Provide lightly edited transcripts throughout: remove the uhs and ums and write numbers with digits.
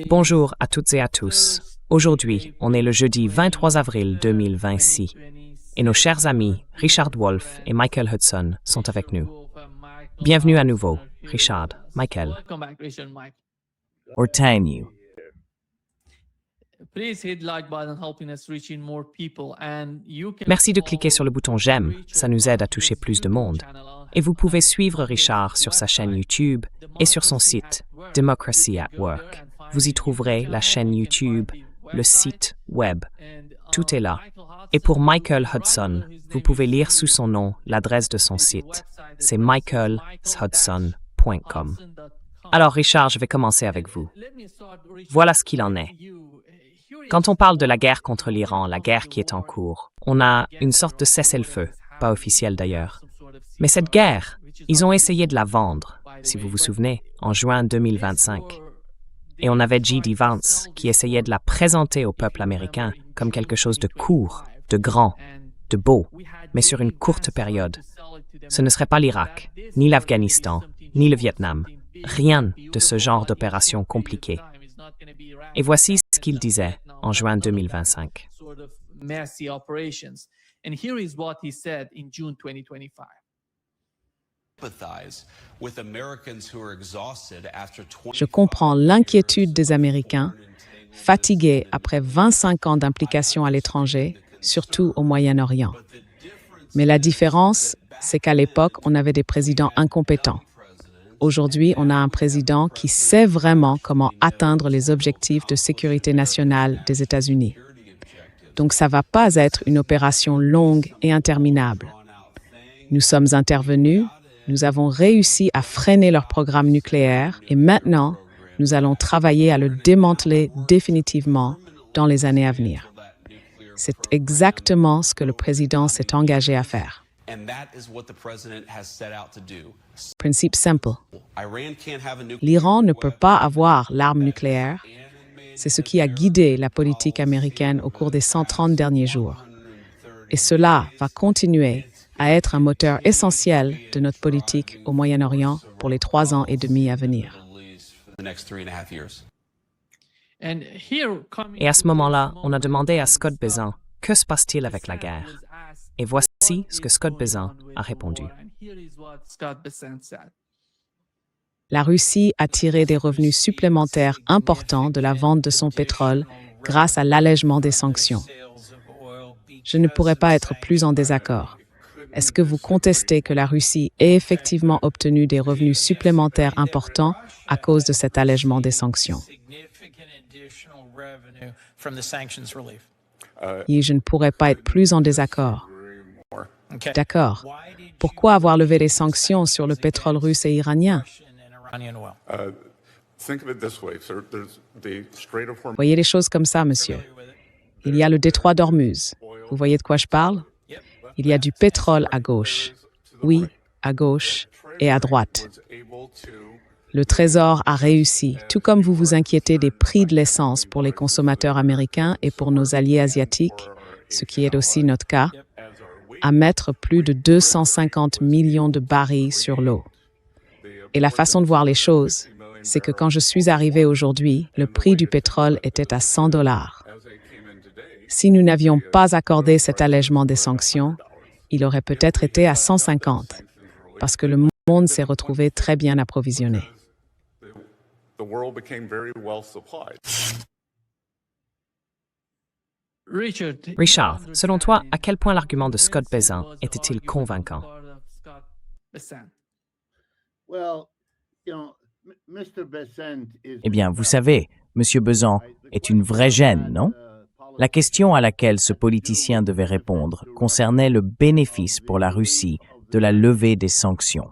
Bonjour à toutes et à tous. Aujourd'hui, on est le jeudi 23 avril 2026 et nos chers amis Richard Wolff et Michael Hudson sont avec nous. Bienvenue à nouveau, Richard, Michael. Or Tanyu. Merci de cliquer sur le bouton j'aime, ça nous aide à toucher plus de monde. Et vous pouvez suivre Richard sur sa chaîne YouTube et sur son site Democracy at Work. Vous y trouverez la chaîne YouTube, le site web. Tout est là. Et pour Michael Hudson, vous pouvez lire sous son nom l'adresse de son site. C'est michaelshudson.com. Alors Richard, je vais commencer avec vous. Voilà ce qu'il en est. Quand on parle de la guerre contre l'Iran, la guerre qui est en cours, on a une sorte de cessez-le-feu, pas officiel d'ailleurs. Mais cette guerre, ils ont essayé de la vendre, si vous vous souvenez, en juin 2025. Et on avait J.D. Vance qui essayait de la présenter au peuple américain comme quelque chose de court, de grand, de beau, mais sur une courte période. Ce ne serait pas l'Irak, ni l'Afghanistan, ni le Vietnam. Rien de ce genre d'opération compliquée. Et voici ce qu'il disait en juin 2025. Je comprends l'inquiétude des Américains, fatigués après 25 ans d'implication à l'étranger, surtout au Moyen-Orient. Mais la différence, c'est qu'à l'époque, on avait des présidents incompétents. Aujourd'hui, on a un président qui sait vraiment comment atteindre les objectifs de sécurité nationale des États-Unis. Donc ça ne va pas être une opération longue et interminable. Nous sommes intervenus, nous avons réussi à freiner leur programme nucléaire et maintenant, nous allons travailler à le démanteler définitivement dans les années à venir. C'est exactement ce que le président s'est engagé à faire. Principe simple. L'Iran ne peut pas avoir l'arme nucléaire. C'est ce qui a guidé la politique américaine au cours des 130 derniers jours. Et cela va continuer à être un moteur essentiel de notre politique au Moyen-Orient pour les 3 ans et demi à venir. Et à ce moment-là, on a demandé à Scott Bessent, que se passe-t-il avec la guerre? Et voici ce que Scott Bessent a répondu. La Russie a tiré des revenus supplémentaires importants de la vente de son pétrole grâce à l'allègement des sanctions. Je ne pourrais pas être plus en désaccord. Est-ce que vous contestez que la Russie ait effectivement obtenu des revenus supplémentaires importants à cause de cet allègement des sanctions? Et je ne pourrais pas être plus en désaccord. D'accord. Pourquoi avoir levé les sanctions sur le pétrole russe et iranien? Voyez les choses comme ça, monsieur. Il y a le détroit d'Ormuz. Vous voyez de quoi je parle? Il y a du pétrole à gauche. Oui, à gauche et à droite. Le Trésor a réussi, tout comme vous vous inquiétez des prix de l'essence pour les consommateurs américains et pour nos alliés asiatiques, ce qui est aussi notre cas, à mettre plus de 250 millions de barils sur l'eau. Et la façon de voir les choses, c'est que quand je suis arrivé aujourd'hui, le prix du pétrole était à $100. Si nous n'avions pas accordé cet allègement des sanctions, il aurait peut-être été à 150, parce que le monde s'est retrouvé très bien approvisionné. Richard, selon toi, à quel point l'argument de Scott Bessent était-il convaincant? Eh bien, vous savez, M. Bessent est une vraie gêne, non? La question à laquelle ce politicien devait répondre concernait le bénéfice pour la Russie de la levée des sanctions.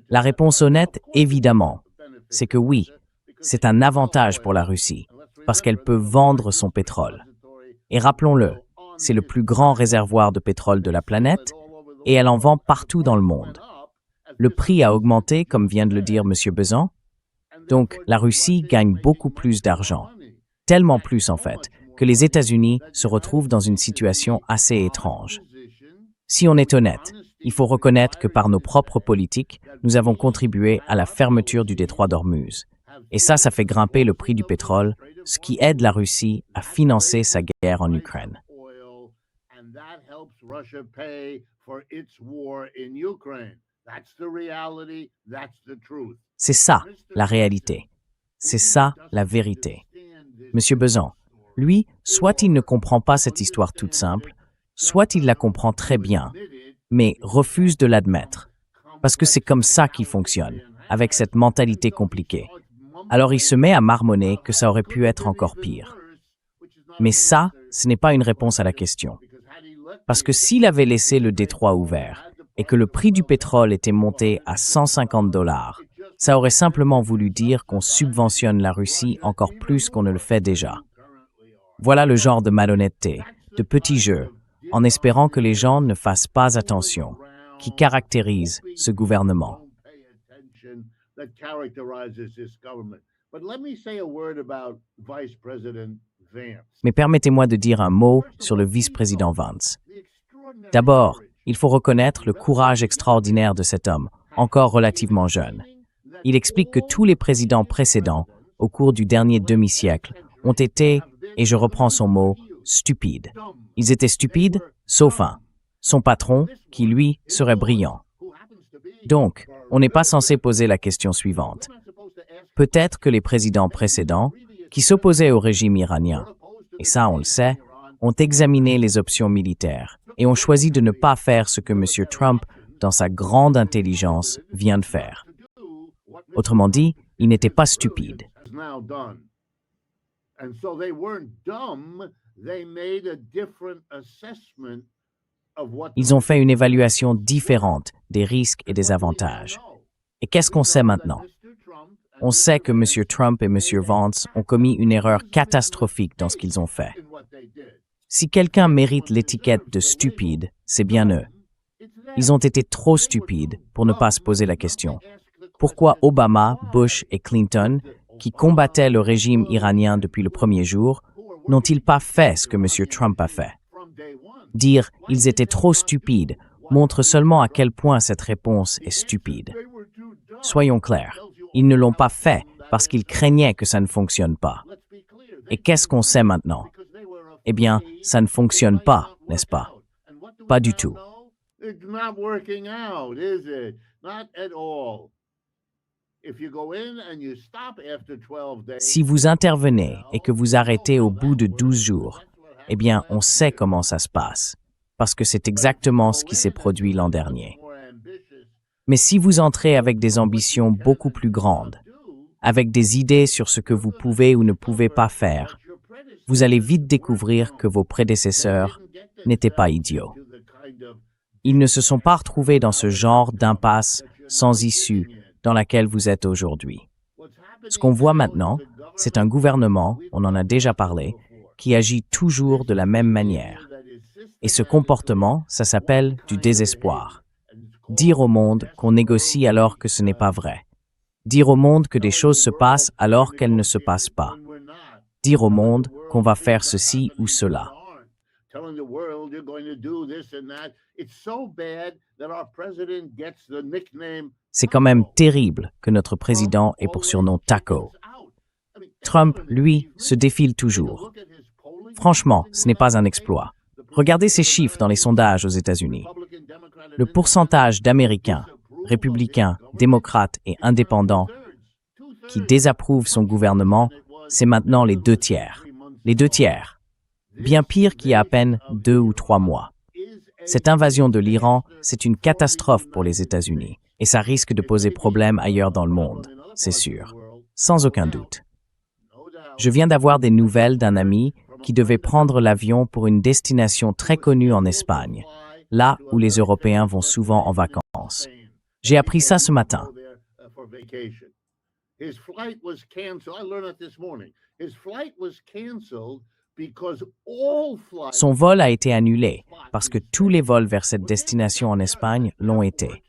La réponse honnête, évidemment, c'est que oui, c'est un avantage pour la Russie, parce qu'elle peut vendre son pétrole. Et rappelons-le, c'est le plus grand réservoir de pétrole de la planète, et elle en vend partout dans le monde. Le prix a augmenté, comme vient de le dire M. Bessent, donc la Russie gagne beaucoup plus d'argent, tellement plus en fait, que les États-Unis se retrouvent dans une situation assez étrange. Si on est honnête, il faut reconnaître que par nos propres politiques, nous avons contribué à la fermeture du détroit d'Ormuz. Et ça fait grimper le prix du pétrole, ce qui aide la Russie à financer sa guerre en Ukraine. C'est ça, la réalité. C'est ça, la vérité. Monsieur Bezan, lui, soit il ne comprend pas cette histoire toute simple, soit il la comprend très bien, mais refuse de l'admettre. Parce que c'est comme ça qu'il fonctionne, avec cette mentalité compliquée. Alors il se met à marmonner que ça aurait pu être encore pire. Mais ça, ce n'est pas une réponse à la question. Parce que s'il avait laissé le détroit ouvert et que le prix du pétrole était monté à $150, ça aurait simplement voulu dire qu'on subventionne la Russie encore plus qu'on ne le fait déjà. Voilà le genre de malhonnêteté, de petits jeux, en espérant que les gens ne fassent pas attention, qui caractérise ce gouvernement. Mais permettez-moi de dire un mot sur le vice-président Vance. D'abord, il faut reconnaître le courage extraordinaire de cet homme, encore relativement jeune. Il explique que tous les présidents précédents, au cours du dernier demi-siècle, ont été, et je reprends son mot, stupides. Ils étaient stupides, sauf un, son patron, qui lui serait brillant. Donc, on n'est pas censé poser la question suivante. Peut-être que les présidents précédents, qui s'opposaient au régime iranien, et ça on le sait, ont examiné les options militaires et ont choisi de ne pas faire ce que M. Trump, dans sa grande intelligence, vient de faire. Autrement dit, ils n'étaient pas stupides. Ils ont fait une évaluation différente des risques et des avantages. Et qu'est-ce qu'on sait maintenant? On sait que M. Trump et M. Vance ont commis une erreur catastrophique dans ce qu'ils ont fait. Si quelqu'un mérite l'étiquette de stupide, c'est bien eux. Ils ont été trop stupides pour ne pas se poser la question. Pourquoi Obama, Bush et Clinton, qui combattaient le régime iranien depuis le premier jour, n'ont-ils pas fait ce que M. Trump a fait? Dire « ils étaient trop stupides » montre seulement à quel point cette réponse est stupide. Soyons clairs, ils ne l'ont pas fait parce qu'ils craignaient que ça ne fonctionne pas. Et qu'est-ce qu'on sait maintenant? Eh bien, ça ne fonctionne pas, n'est-ce pas? Pas du tout. Si vous intervenez et que vous arrêtez au bout de 12 jours, eh bien, on sait comment ça se passe, parce que c'est exactement ce qui s'est produit l'an dernier. Mais si vous entrez avec des ambitions beaucoup plus grandes, avec des idées sur ce que vous pouvez ou ne pouvez pas faire, vous allez vite découvrir que vos prédécesseurs n'étaient pas idiots. Ils ne se sont pas retrouvés dans ce genre d'impasse sans issue dans laquelle vous êtes aujourd'hui. Ce qu'on voit maintenant, c'est un gouvernement, on en a déjà parlé, qui agit toujours de la même manière. Et ce comportement, ça s'appelle du désespoir. Dire au monde qu'on négocie alors que ce n'est pas vrai. Dire au monde que des choses se passent alors qu'elles ne se passent pas. Dire au monde qu'on va faire ceci ou cela. C'est quand même terrible que notre président ait pour surnom Taco. Trump, lui, se défile toujours. Franchement, ce n'est pas un exploit. Regardez ces chiffres dans les sondages aux États-Unis. Le pourcentage d'Américains, républicains, démocrates et indépendants qui désapprouvent son gouvernement, c'est maintenant les 2 tiers. Les 2 tiers. Bien pire qu'il y a à peine 2 ou 3 mois. Cette invasion de l'Iran, c'est une catastrophe pour les États-Unis. Et ça risque de poser problème ailleurs dans le monde, c'est sûr. Sans aucun doute. Je viens d'avoir des nouvelles d'un ami qui devait prendre l'avion pour une destination très connue en Espagne, là où les Européens vont souvent en vacances. J'ai appris ça ce matin. Son vol a été annulé parce que tous les vols vers cette destination en Espagne l'ont été.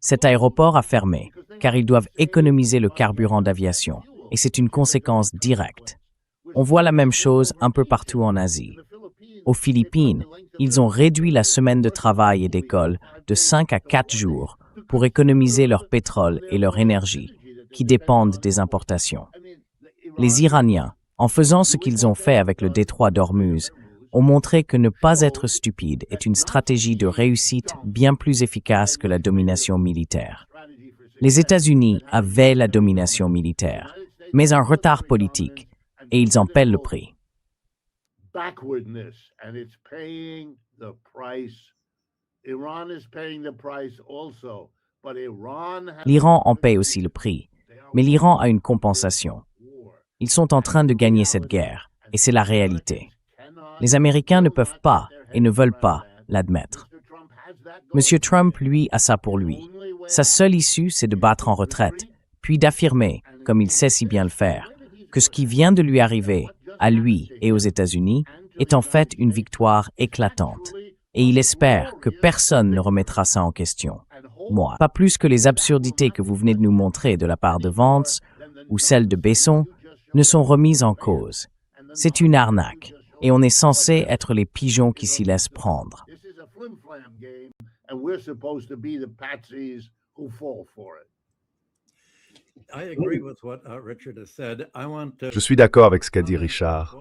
Cet aéroport a fermé car ils doivent économiser le carburant d'aviation et c'est une conséquence directe. On voit la même chose un peu partout en Asie. Aux Philippines, ils ont réduit la semaine de travail et d'école de 5 à 4 jours pour économiser leur pétrole et leur énergie. qui dépendent des importations. Les Iraniens, en faisant ce qu'ils ont fait avec le détroit d'Ormuz, ont montré que ne pas être stupide est une stratégie de réussite bien plus efficace que la domination militaire. Les États-Unis avaient la domination militaire, mais un retard politique, et ils en paient le prix. L'Iran en paie aussi le prix, mais l'Iran a une compensation. Ils sont en train de gagner cette guerre, et c'est la réalité. Les Américains ne peuvent pas et ne veulent pas l'admettre. M. Trump, lui, a ça pour lui. Sa seule issue, c'est de battre en retraite, puis d'affirmer, comme il sait si bien le faire, que ce qui vient de lui arriver, à lui et aux États-Unis, est en fait une victoire éclatante. Et il espère que personne ne remettra ça en question. Moi, pas plus que les absurdités que vous venez de nous montrer de la part de Vance ou celles de Besson ne sont remises en cause. C'est une arnaque, et on est censé être les pigeons qui s'y laissent prendre. Je suis d'accord avec ce qu'a dit Richard.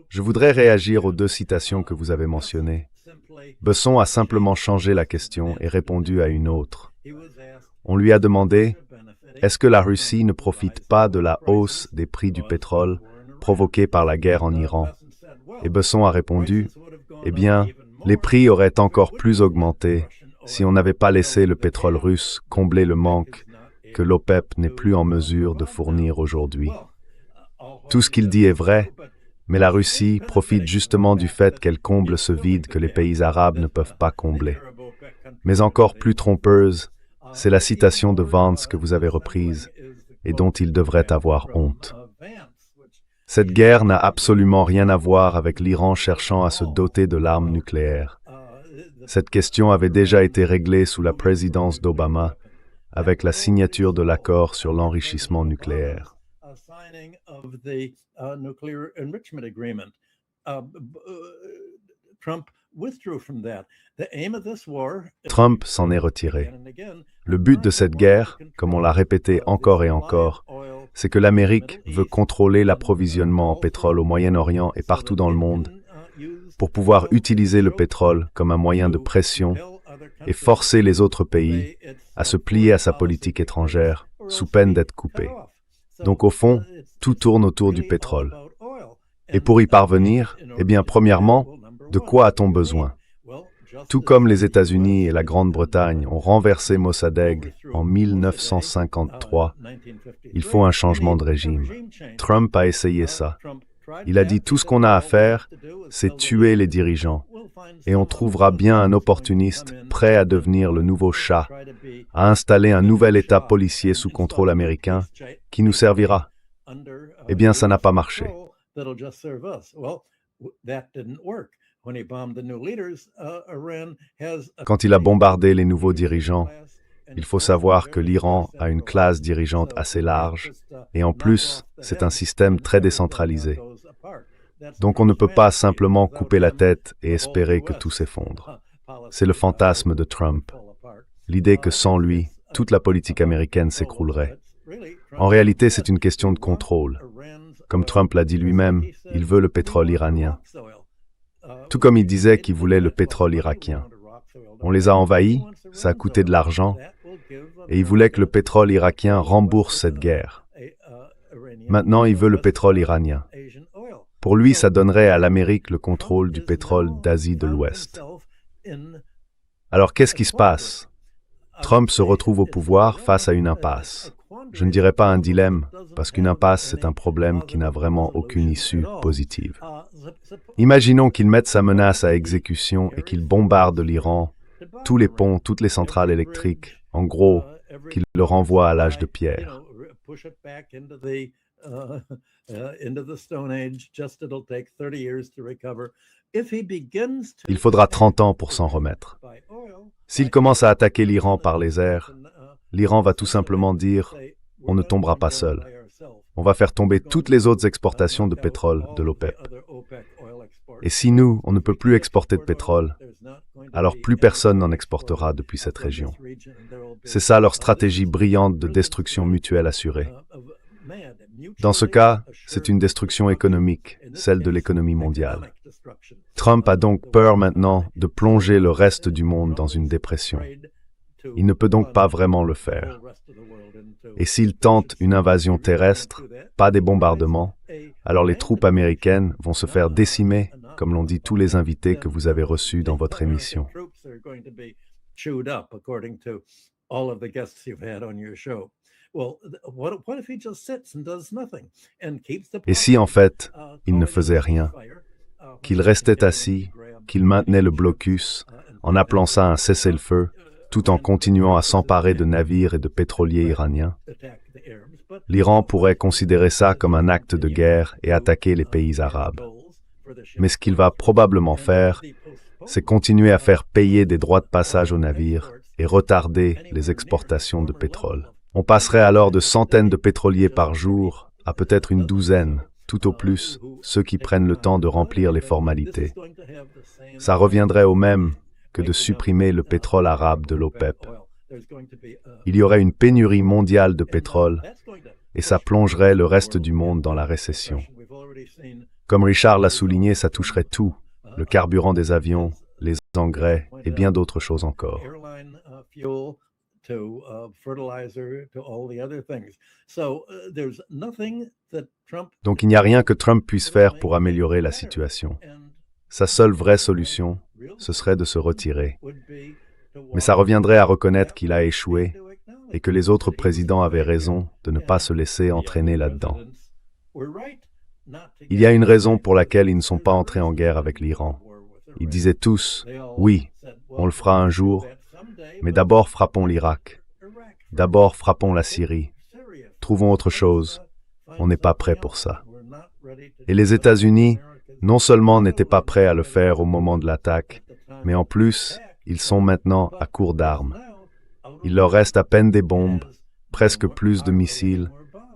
Je voudrais réagir aux deux citations que vous avez mentionnées. Besson a simplement changé la question et répondu à une autre. On lui a demandé « Est-ce que la Russie ne profite pas de la hausse des prix du pétrole provoquée par la guerre en Iran ?» Et Besson a répondu « Eh bien, les prix auraient encore plus augmenté si on n'avait pas laissé le pétrole russe combler le manque que l'OPEP n'est plus en mesure de fournir aujourd'hui. » Tout ce qu'il dit est vrai, mais la Russie profite justement du fait qu'elle comble ce vide que les pays arabes ne peuvent pas combler. Mais encore plus trompeuse, c'est la citation de Vance que vous avez reprise et dont il devrait avoir honte. Cette guerre n'a absolument rien à voir avec l'Iran cherchant à se doter de l'arme nucléaire. Cette question avait déjà été réglée sous la présidence d'Obama avec la signature de l'accord sur l'enrichissement nucléaire. Trump s'en est retiré. Le but de cette guerre, comme on l'a répété encore et encore, c'est que l'Amérique veut contrôler l'approvisionnement en pétrole au Moyen-Orient et partout dans le monde pour pouvoir utiliser le pétrole comme un moyen de pression et forcer les autres pays à se plier à sa politique étrangère sous peine d'être coupés. Donc au fond, tout tourne autour du pétrole. Et pour y parvenir, eh bien, premièrement, de quoi a-t-on besoin? Tout comme les États-Unis et la Grande-Bretagne ont renversé Mossadegh en 1953, il faut un changement de régime. Trump a essayé ça. Il a dit tout ce qu'on a à faire, c'est tuer les dirigeants. Et on trouvera bien un opportuniste prêt à devenir le nouveau Shah, à installer un nouvel État policier sous contrôle américain qui nous servira. Eh bien, ça n'a pas marché. Quand il a bombardé les nouveaux dirigeants, il faut savoir que l'Iran a une classe dirigeante assez large, et en plus, c'est un système très décentralisé. Donc on ne peut pas simplement couper la tête et espérer que tout s'effondre. C'est le fantasme de Trump, l'idée que sans lui, toute la politique américaine s'écroulerait. En réalité, c'est une question de contrôle. Comme Trump l'a dit lui-même, il veut le pétrole iranien. Tout comme il disait qu'il voulait le pétrole irakien. On les a envahis, ça a coûté de l'argent, et il voulait que le pétrole irakien rembourse cette guerre. Maintenant, il veut le pétrole iranien. Pour lui, ça donnerait à l'Amérique le contrôle du pétrole d'Asie de l'Ouest. Alors, qu'est-ce qui se passe? Trump se retrouve au pouvoir face à une impasse. Je ne dirais pas un dilemme, parce qu'une impasse, c'est un problème qui n'a vraiment aucune issue positive. Imaginons qu'il mette sa menace à exécution et qu'il bombarde l'Iran, tous les ponts, toutes les centrales électriques, en gros, qu'il le renvoie à l'âge de pierre. Il faudra 30 ans pour s'en remettre. S'il commence à attaquer l'Iran par les airs, l'Iran va tout simplement dire « on ne tombera pas seul ». On va faire tomber toutes les autres exportations de pétrole de l'OPEP. Et si nous, on ne peut plus exporter de pétrole, alors plus personne n'en exportera depuis cette région. C'est ça leur stratégie brillante de destruction mutuelle assurée. Dans ce cas, c'est une destruction économique, celle de l'économie mondiale. Trump a donc peur maintenant de plonger le reste du monde dans une dépression. Il ne peut donc pas vraiment le faire. Et s'il tente une invasion terrestre, pas des bombardements, alors les troupes américaines vont se faire décimer, comme l'ont dit tous les invités que vous avez reçus dans votre émission. Et si en fait, il ne faisait rien, qu'il restait assis, qu'il maintenait le blocus, en appelant ça un cessez-le-feu, tout en continuant à s'emparer de navires et de pétroliers iraniens, l'Iran pourrait considérer ça comme un acte de guerre et attaquer les pays arabes. Mais ce qu'il va probablement faire, c'est continuer à faire payer des droits de passage aux navires et retarder les exportations de pétrole. On passerait alors de centaines de pétroliers par jour à peut-être une douzaine, tout au plus, ceux qui prennent le temps de remplir les formalités. Ça reviendrait au même que de supprimer le pétrole arabe de l'OPEP. Il y aurait une pénurie mondiale de pétrole et ça plongerait le reste du monde dans la récession. Comme Richard l'a souligné, ça toucherait tout, le carburant des avions, les engrais et bien d'autres choses encore. Donc il n'y a rien que Trump puisse faire pour améliorer la situation. Sa seule vraie solution, ce serait de se retirer. Mais ça reviendrait à reconnaître qu'il a échoué et que les autres présidents avaient raison de ne pas se laisser entraîner là-dedans. Il y a une raison pour laquelle ils ne sont pas entrés en guerre avec l'Iran. Ils disaient tous, oui, on le fera un jour, mais d'abord frappons l'Irak. D'abord frappons la Syrie. Trouvons autre chose. On n'est pas prêt pour ça. Et les États-Unis, non seulement n'étaient pas prêts à le faire au moment de l'attaque, mais en plus, ils sont maintenant à court d'armes. Il leur reste à peine des bombes, presque plus de missiles,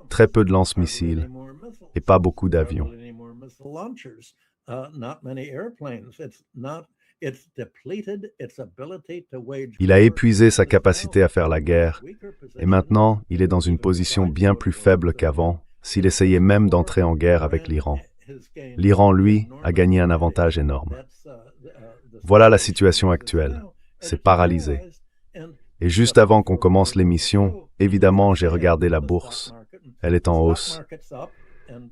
très peu de lance-missiles et pas beaucoup d'avions. Il a épuisé sa capacité à faire la guerre et maintenant, il est dans une position bien plus faible qu'avant s'il essayait même d'entrer en guerre avec l'Iran. L'Iran, lui, a gagné un avantage énorme. Voilà la situation actuelle. C'est paralysé. Et juste avant qu'on commence l'émission, évidemment, j'ai regardé la bourse. Elle est en hausse.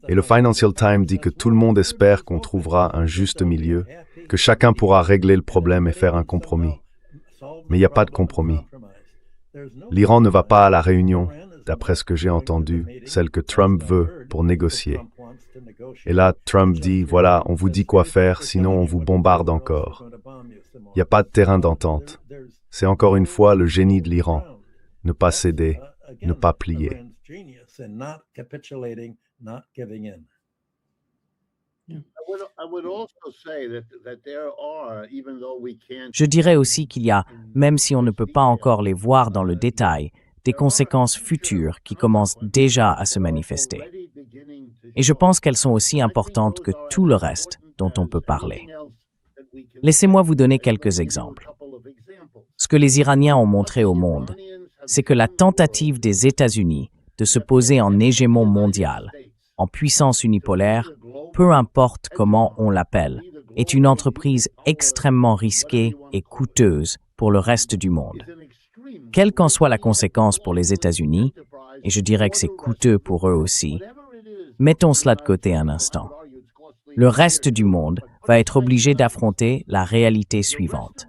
Et le Financial Times dit que tout le monde espère qu'on trouvera un juste milieu, que chacun pourra régler le problème et faire un compromis. Mais il n'y a pas de compromis. L'Iran ne va pas à la réunion, d'après ce que j'ai entendu, celle que Trump veut pour négocier. Et là, Trump dit, voilà, on vous dit quoi faire, sinon on vous bombarde encore. Il n'y a pas de terrain d'entente. C'est encore une fois le génie de l'Iran. Ne pas céder, ne pas plier. Je dirais aussi qu'il y a, même si on ne peut pas encore les voir dans le détail, des conséquences futures qui commencent déjà à se manifester. Et je pense qu'elles sont aussi importantes que tout le reste dont on peut parler. Laissez-moi vous donner quelques exemples. Ce que les Iraniens ont montré au monde, c'est que la tentative des États-Unis de se poser en hégémon mondial, en puissance unipolaire, peu importe comment on l'appelle, est une entreprise extrêmement risquée et coûteuse pour le reste du monde. Quelle qu'en soit la conséquence pour les États-Unis, et je dirais que c'est coûteux pour eux aussi, mettons cela de côté un instant. Le reste du monde va être obligé d'affronter la réalité suivante.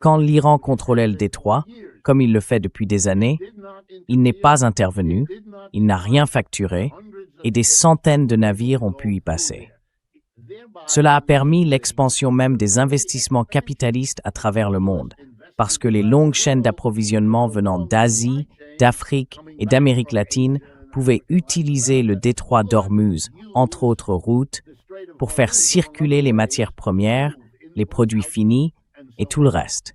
Quand l'Iran contrôlait le détroit, comme il le fait depuis des années, il n'est pas intervenu, il n'a rien facturé, et des centaines de navires ont pu y passer. Cela a permis l'expansion même des investissements capitalistes à travers le monde, parce que les longues chaînes d'approvisionnement venant d'Asie, d'Afrique et d'Amérique latine pouvaient utiliser le détroit d'Ormuz, entre autres routes, pour faire circuler les matières premières, les produits finis et tout le reste.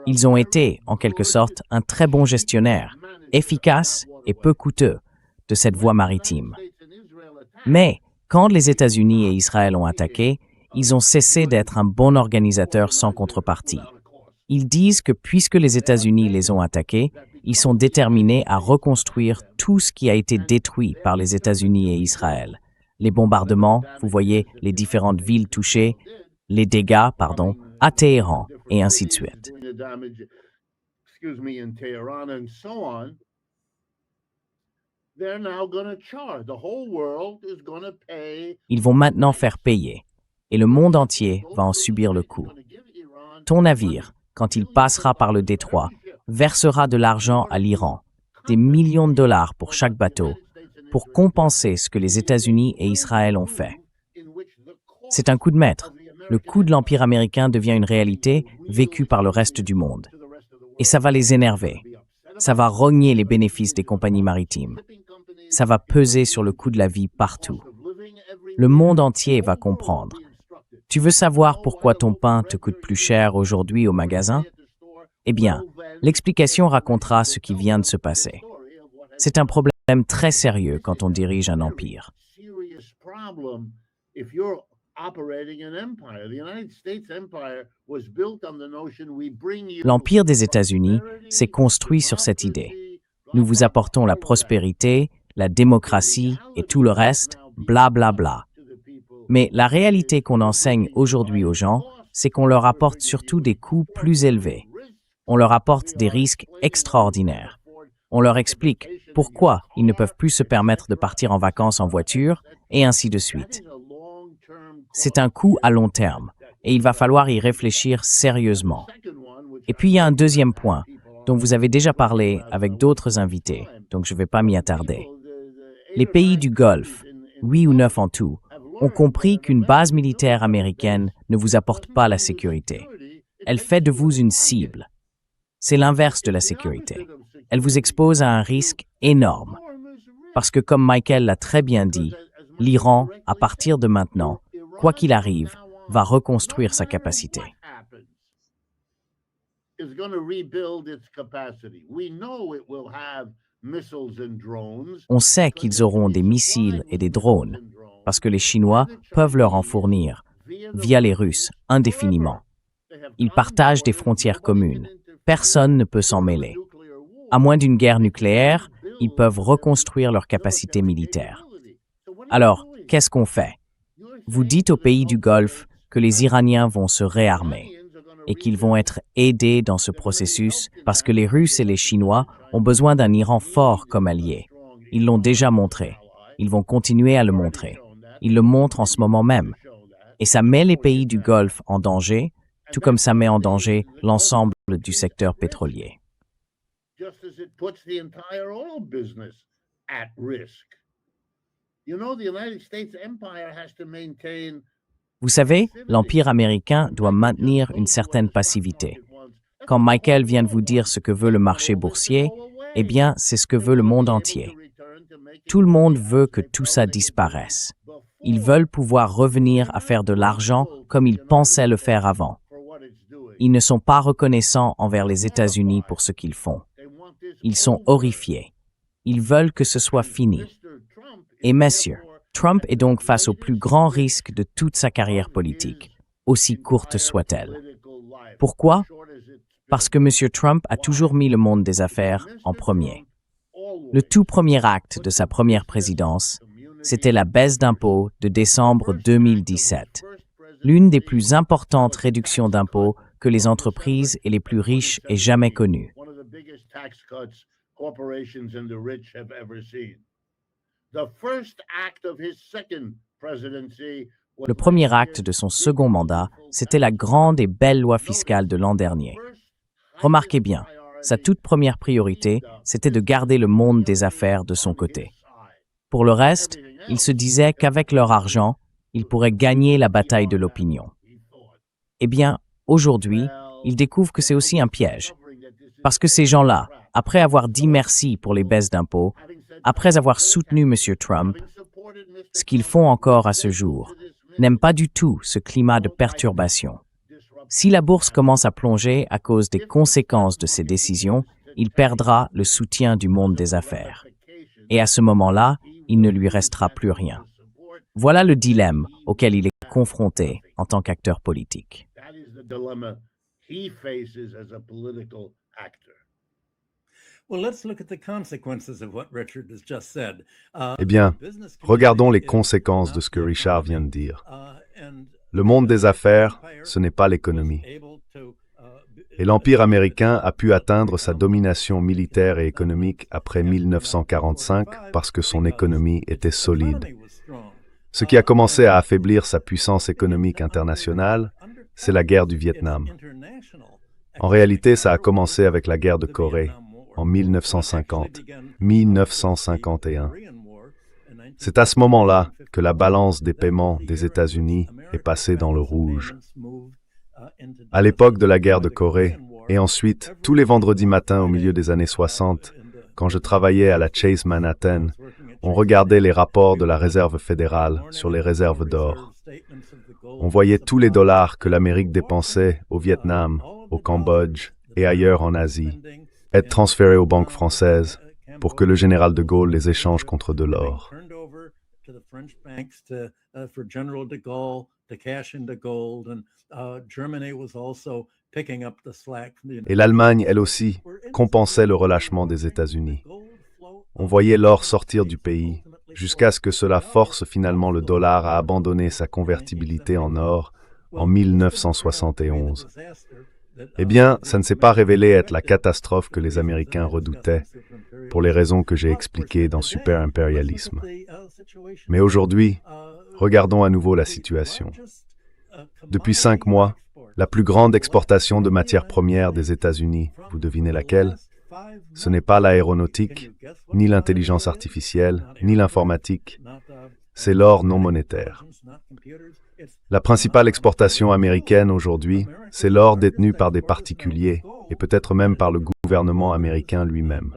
Ils ont été, en quelque sorte, un très bon gestionnaire, efficace et peu coûteux de cette voie maritime. Mais, quand les États-Unis et Israël ont attaqué, ils ont cessé d'être un bon organisateur sans contrepartie. Ils disent que puisque les États-Unis les ont attaqués, ils sont déterminés à reconstruire tout ce qui a été détruit par les États-Unis et Israël. Les bombardements, vous voyez, les différentes villes touchées, les dégâts, à Téhéran, et ainsi de suite. Ils vont maintenant faire payer, et le monde entier va en subir le coût. Ton navire, quand il passera par le détroit, versera de l'argent à l'Iran, des millions de dollars pour chaque bateau, pour compenser ce que les États-Unis et Israël ont fait. C'est un coup de maître. Le coût de l'Empire américain devient une réalité vécue par le reste du monde. Et ça va les énerver. Ça va rogner les bénéfices des compagnies maritimes. Ça va peser sur le coût de la vie partout. Le monde entier va comprendre. Tu veux savoir pourquoi ton pain te coûte plus cher aujourd'hui au magasin? Eh bien, l'explication racontera ce qui vient de se passer. C'est un problème très sérieux quand on dirige un empire. L'empire des États-Unis s'est construit sur cette idée. Nous vous apportons la prospérité, la démocratie et tout le reste, bla bla bla. Mais la réalité qu'on enseigne aujourd'hui aux gens, c'est qu'on leur apporte surtout des coûts plus élevés. On leur apporte des risques extraordinaires. On leur explique pourquoi ils ne peuvent plus se permettre de partir en vacances en voiture, et ainsi de suite. C'est un coût à long terme, et il va falloir y réfléchir sérieusement. Et puis il y a un deuxième point, dont vous avez déjà parlé avec d'autres invités, donc je ne vais pas m'y attarder. Les pays du Golfe, 8 ou 9 en tout, ont compris qu'une base militaire américaine ne vous apporte pas la sécurité. Elle fait de vous une cible. C'est l'inverse de la sécurité. Elle vous expose à un risque énorme. Parce que comme Michael l'a très bien dit, l'Iran, à partir de maintenant, quoi qu'il arrive, va reconstruire sa capacité. On sait qu'ils auront des missiles et des drones, parce que les Chinois peuvent leur en fournir, via les Russes, indéfiniment. Ils partagent des frontières communes. Personne ne peut s'en mêler. À moins d'une guerre nucléaire, ils peuvent reconstruire leur capacité militaire. Alors, qu'est-ce qu'on fait? Vous dites aux pays du Golfe que les Iraniens vont se réarmer et qu'ils vont être aidés dans ce processus parce que les Russes et les Chinois ont besoin d'un Iran fort comme allié. Ils l'ont déjà montré. Ils vont continuer à le montrer. Ils le montrent en ce moment même. Et ça met les pays du Golfe en danger, tout comme ça met en danger l'ensemble du secteur pétrolier. Vous savez, l'Empire américain doit maintenir une certaine passivité. Quand Michael vient de vous dire ce que veut le marché boursier, eh bien, c'est ce que veut le monde entier. Tout le monde veut que tout ça disparaisse. Ils veulent pouvoir revenir à faire de l'argent comme ils pensaient le faire avant. Ils ne sont pas reconnaissants envers les États-Unis pour ce qu'ils font. Ils sont horrifiés. Ils veulent que ce soit fini. Et messieurs, Trump est donc face au plus grand risque de toute sa carrière politique, aussi courte soit-elle. Pourquoi? Parce que M. Trump a toujours mis le monde des affaires en premier. Le tout premier acte de sa première présidence, c'était la baisse d'impôts de décembre 2017, l'une des plus importantes réductions d'impôts que les entreprises et les plus riches aient jamais connues. Le premier acte de son second mandat, c'était la grande et belle loi fiscale de l'an dernier. Remarquez bien, sa toute première priorité, c'était de garder le monde des affaires de son côté. Pour le reste, il se disait qu'avec leur argent, il pourrait gagner la bataille de l'opinion. Eh bien, aujourd'hui, il découvre que c'est aussi un piège. Parce que ces gens-là, après avoir dit merci pour les baisses d'impôts, après avoir soutenu M. Trump, ce qu'ils font encore à ce jour, n'aiment pas du tout ce climat de perturbation. Si la bourse commence à plonger à cause des conséquences de ces décisions, il perdra le soutien du monde des affaires. Et à ce moment-là, il ne lui restera plus rien. Voilà le dilemme auquel il est confronté en tant qu'acteur politique. Eh bien, regardons les conséquences de ce que Richard vient de dire. Le monde des affaires, ce n'est pas l'économie. Et l'Empire américain a pu atteindre sa domination militaire et économique après 1945 parce que son économie était solide. Ce qui a commencé à affaiblir sa puissance économique internationale, c'est la guerre du Vietnam. En réalité, ça a commencé avec la guerre de Corée en 1951. C'est à ce moment-là que la balance des paiements des États-Unis est passée dans le rouge. À l'époque de la guerre de Corée, et ensuite, tous les vendredis matins au milieu des années 60, quand je travaillais à la Chase Manhattan, on regardait les rapports de la Réserve fédérale sur les réserves d'or. On voyait tous les dollars que l'Amérique dépensait au Vietnam, au Cambodge et ailleurs en Asie, être transférés aux banques françaises pour que le général de Gaulle les échange contre de l'or. Et l'Allemagne, elle aussi, compensait le relâchement des États-Unis. On voyait l'or sortir du pays, jusqu'à ce que cela force finalement le dollar à abandonner sa convertibilité en or en 1971. Eh bien, ça ne s'est pas révélé être la catastrophe que les Américains redoutaient, pour les raisons que j'ai expliquées dans Super Impérialisme. Mais aujourd'hui, regardons à nouveau la situation. Depuis 5 mois, la plus grande exportation de matières premières des États-Unis, vous devinez laquelle? Ce n'est pas l'aéronautique, ni l'intelligence artificielle, ni l'informatique, c'est l'or non monétaire. La principale exportation américaine aujourd'hui, c'est l'or détenu par des particuliers et peut-être même par le gouvernement américain lui-même.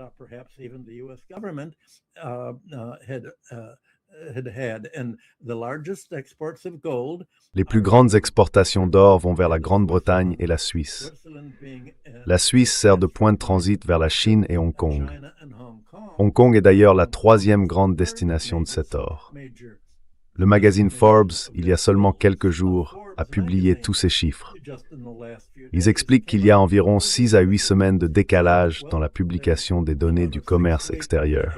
Les plus grandes exportations d'or vont vers la Grande-Bretagne et la Suisse. La Suisse sert de point de transit vers la Chine et Hong Kong. Hong Kong est d'ailleurs la 3e grande destination de cet or. Le magazine Forbes, il y a seulement quelques jours, a publié tous ces chiffres. Ils expliquent qu'il y a environ 6 à 8 semaines de décalage dans la publication des données du commerce extérieur.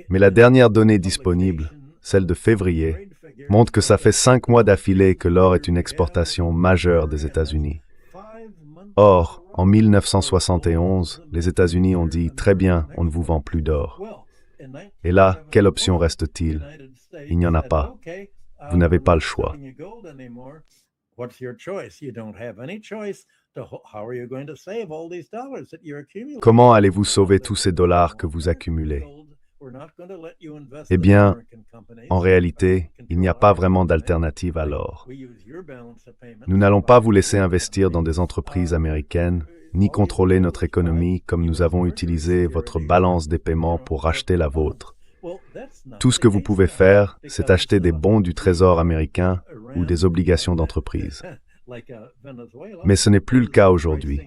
Mais la dernière donnée disponible, celle de février, montre que ça fait 5 mois d'affilée que l'or est une exportation majeure des États-Unis. Or, en 1971, les États-Unis ont dit « Très bien, on ne vous vend plus d'or ». Et là, quelle option reste-t-il? Il n'y en a pas. Vous n'avez pas le choix. Comment allez-vous sauver tous ces dollars que vous accumulez? Eh bien, en réalité, il n'y a pas vraiment d'alternative à l'or. Nous n'allons pas vous laisser investir dans des entreprises américaines, ni contrôler notre économie comme nous avons utilisé votre balance des paiements pour racheter la vôtre. Tout ce que vous pouvez faire, c'est acheter des bons du Trésor américain ou des obligations d'entreprise. Mais ce n'est plus le cas aujourd'hui,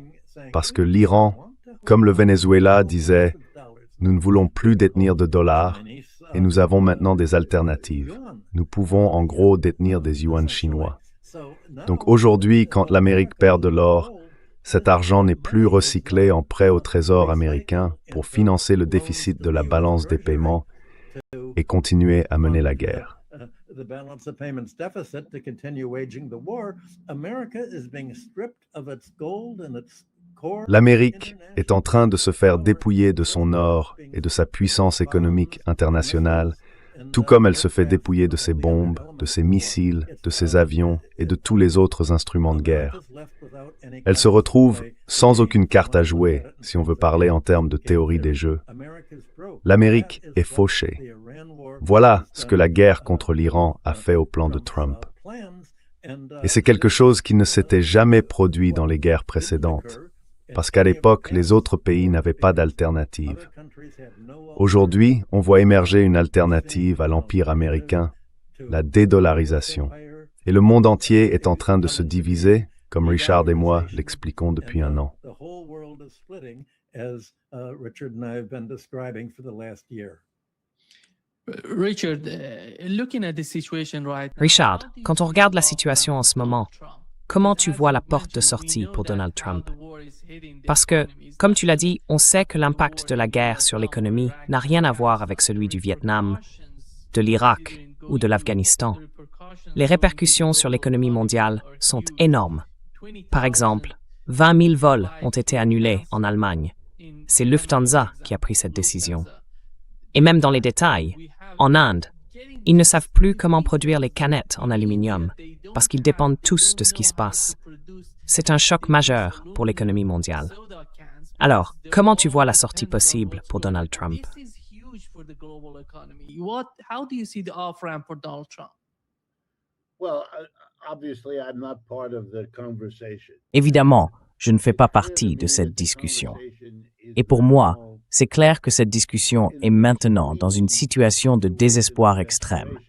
parce que l'Iran, comme le Venezuela, disait « Nous ne voulons plus détenir de dollars et nous avons maintenant des alternatives. Nous pouvons en gros détenir des yuans chinois. » Donc aujourd'hui, quand l'Amérique perd de l'or, cet argent n'est plus recyclé en prêt au Trésor américain pour financer le déficit de la balance des paiements et continuer à mener la guerre. L'Amérique est en train de se faire dépouiller de son or et de sa puissance économique internationale, tout comme elle se fait dépouiller de ses bombes, de ses missiles, de ses avions et de tous les autres instruments de guerre. Elle se retrouve sans aucune carte à jouer, si on veut parler en termes de théorie des jeux. L'Amérique est fauchée. Voilà ce que la guerre contre l'Iran a fait au plan de Trump. Et c'est quelque chose qui ne s'était jamais produit dans les guerres précédentes, parce qu'à l'époque, les autres pays n'avaient pas d'alternative. Aujourd'hui, on voit émerger une alternative à l'Empire américain, la dédollarisation. Et le monde entier est en train de se diviser comme Richard et moi l'expliquons depuis un an. Richard, quand on regarde la situation en ce moment, comment tu vois la porte de sortie pour Donald Trump? Parce que, comme tu l'as dit, on sait que l'impact de la guerre sur l'économie n'a rien à voir avec celui du Vietnam, de l'Irak ou de l'Afghanistan. Les répercussions sur l'économie mondiale sont énormes. Par exemple, 20 000 vols ont été annulés en Allemagne. C'est Lufthansa qui a pris cette décision. Et même dans les détails, en Inde, ils ne savent plus comment produire les canettes en aluminium parce qu'ils dépendent tous de ce qui se passe. C'est un choc majeur pour l'économie mondiale. Alors, comment tu vois la sortie possible pour Donald Trump? Évidemment, je ne fais pas partie de cette discussion. Et pour moi, c'est clair que cette discussion est maintenant dans une situation de désespoir extrême.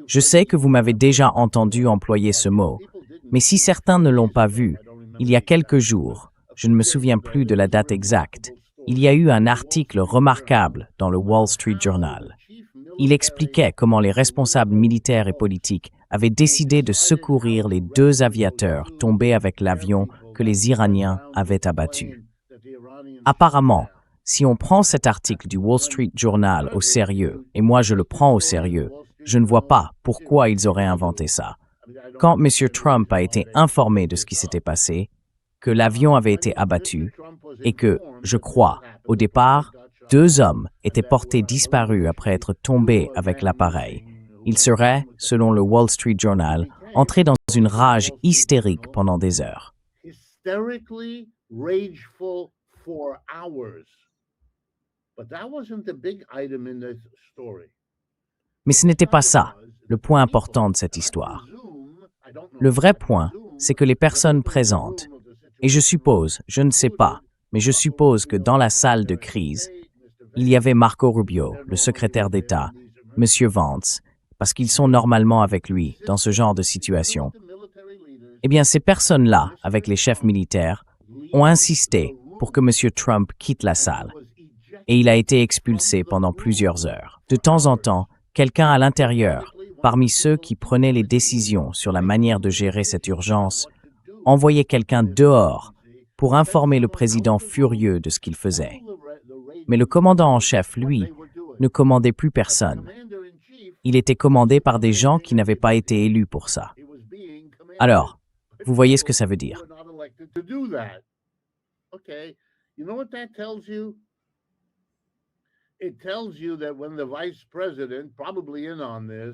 Je sais que vous m'avez déjà entendu employer ce mot, mais si certains ne l'ont pas vu, il y a quelques jours, je ne me souviens plus de la date exacte, il y a eu un article remarquable dans le Wall Street Journal. Il expliquait comment les responsables militaires et politiques avaient décidé de secourir les 2 aviateurs tombés avec l'avion que les Iraniens avaient abattu. Apparemment, si on prend cet article du Wall Street Journal au sérieux, et moi je le prends au sérieux, je ne vois pas pourquoi ils auraient inventé ça. Quand M. Trump a été informé de ce qui s'était passé, que l'avion avait été abattu, et que, je crois, au départ, 2 hommes étaient portés disparus après être tombés avec l'appareil, il serait, selon le Wall Street Journal, entré dans une rage hystérique pendant des heures. Mais ce n'était pas ça, le point important de cette histoire. Le vrai point, c'est que les personnes présentes, et je suppose, je ne sais pas, mais je suppose que dans la salle de crise, il y avait Marco Rubio, le secrétaire d'État, M. Vance, parce qu'ils sont normalement avec lui dans ce genre de situation. Eh bien, ces personnes-là, avec les chefs militaires, ont insisté pour que M. Trump quitte la salle. Et il a été expulsé pendant plusieurs heures. De temps en temps, quelqu'un à l'intérieur, parmi ceux qui prenaient les décisions sur la manière de gérer cette urgence, envoyait quelqu'un dehors pour informer le président furieux de ce qu'il faisait. Mais le commandant en chef, lui, ne commandait plus personne. Il était commandé par des gens qui n'avaient pas été élus pour ça. Alors, vous voyez ce que ça veut dire.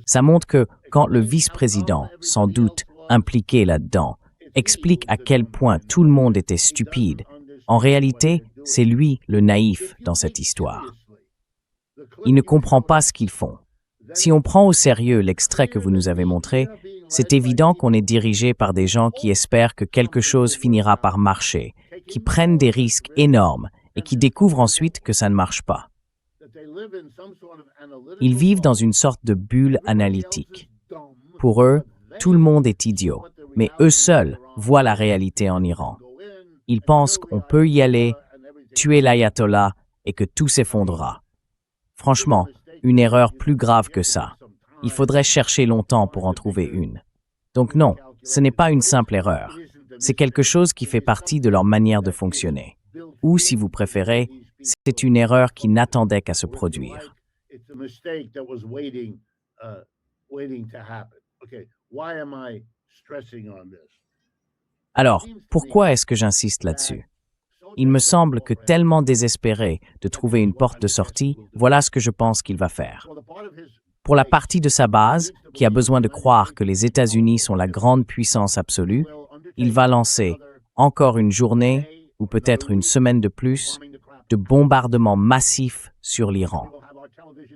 Ça montre que quand le vice-président, sans doute impliqué là-dedans, explique à quel point tout le monde était stupide, en réalité, c'est lui le naïf dans cette histoire. Il ne comprend pas ce qu'ils font. Si on prend au sérieux l'extrait que vous nous avez montré, c'est évident qu'on est dirigé par des gens qui espèrent que quelque chose finira par marcher, qui prennent des risques énormes et qui découvrent ensuite que ça ne marche pas. Ils vivent dans une sorte de bulle analytique. Pour eux, tout le monde est idiot, mais eux seuls voient la réalité en Iran. Ils pensent qu'on peut y aller, tuer l'ayatollah et que tout s'effondrera. Franchement, une erreur plus grave que ça. Il faudrait chercher longtemps pour en trouver une. Donc non, ce n'est pas une simple erreur. C'est quelque chose qui fait partie de leur manière de fonctionner. Ou, si vous préférez, c'est une erreur qui n'attendait qu'à se produire. Alors, pourquoi est-ce que j'insiste là-dessus? Il me semble que tellement désespéré de trouver une porte de sortie, voilà ce que je pense qu'il va faire. Pour la partie de sa base, qui a besoin de croire que les États-Unis sont la grande puissance absolue, il va lancer encore une journée, ou peut-être une semaine de plus, de bombardements massifs sur l'Iran.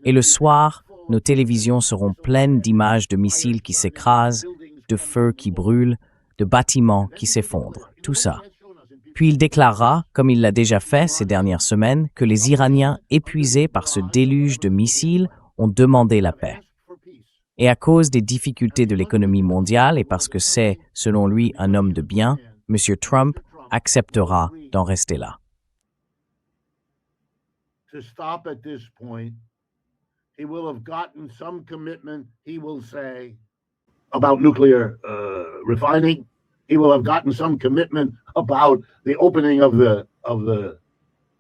Et le soir, nos télévisions seront pleines d'images de missiles qui s'écrasent, de feux qui brûlent, de bâtiments qui s'effondrent, tout ça. Puis il déclarera, comme il l'a déjà fait ces dernières semaines, que les Iraniens, épuisés par ce déluge de missiles, ont demandé la paix. Et à cause des difficultés de l'économie mondiale et parce que c'est, selon lui, un homme de bien, M. Trump acceptera d'en rester là. To stop at this point, he will have gotten some commitment, he will say, about nuclear refining. He will have gotten some commitment about the opening of the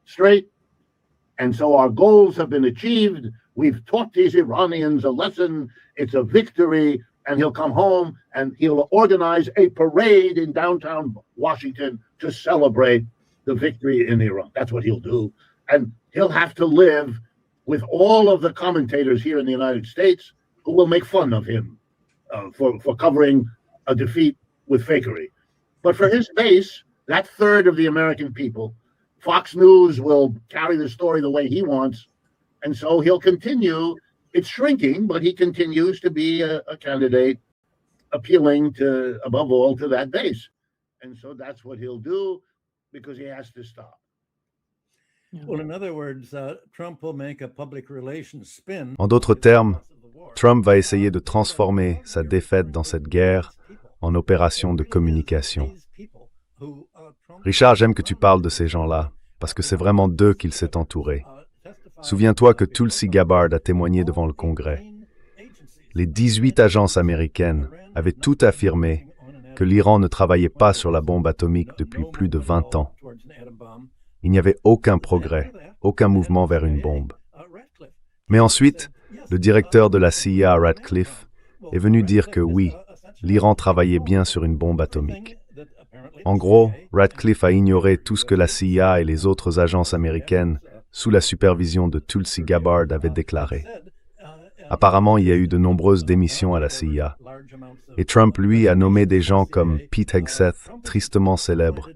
strait. And so our goals have been achieved. We've taught these Iranians a lesson. It's a victory. And he'll come home and he'll organize a parade in downtown Washington to celebrate the victory in Iran. That's what he'll do. And he'll have to live with all of the commentators here in the United States who will make fun of him for covering a defeat with fakery. But for his base, that third of the American people, Fox News will carry the story the way he wants. And so he'll continue. It's shrinking, but he continues to be a candidate appealing to, above all, to that base. And so that's what he'll do because he has to stop. Well, in other words, Trump will make a public relations spin. En d'autres termes, Trump va essayer de transformer sa défaite dans cette guerre en opération de communication. Richard, j'aime que tu parles de ces gens-là, parce que c'est vraiment d'eux qu'il s'est entouré. Souviens-toi que Tulsi Gabbard a témoigné devant le Congrès. Les 18 agences américaines avaient tout affirmé que l'Iran ne travaillait pas sur la bombe atomique depuis plus de 20 ans. Il n'y avait aucun progrès, aucun mouvement vers une bombe. Mais ensuite, le directeur de la CIA, Radcliffe, est venu dire que oui, l'Iran travaillait bien sur une bombe atomique. En gros, Radcliffe a ignoré tout ce que la CIA et les autres agences américaines, sous la supervision de Tulsi Gabbard, avaient déclaré. Apparemment, il y a eu de nombreuses démissions à la CIA. Et Trump, lui, a nommé des gens comme Pete Hegseth, tristement célèbre,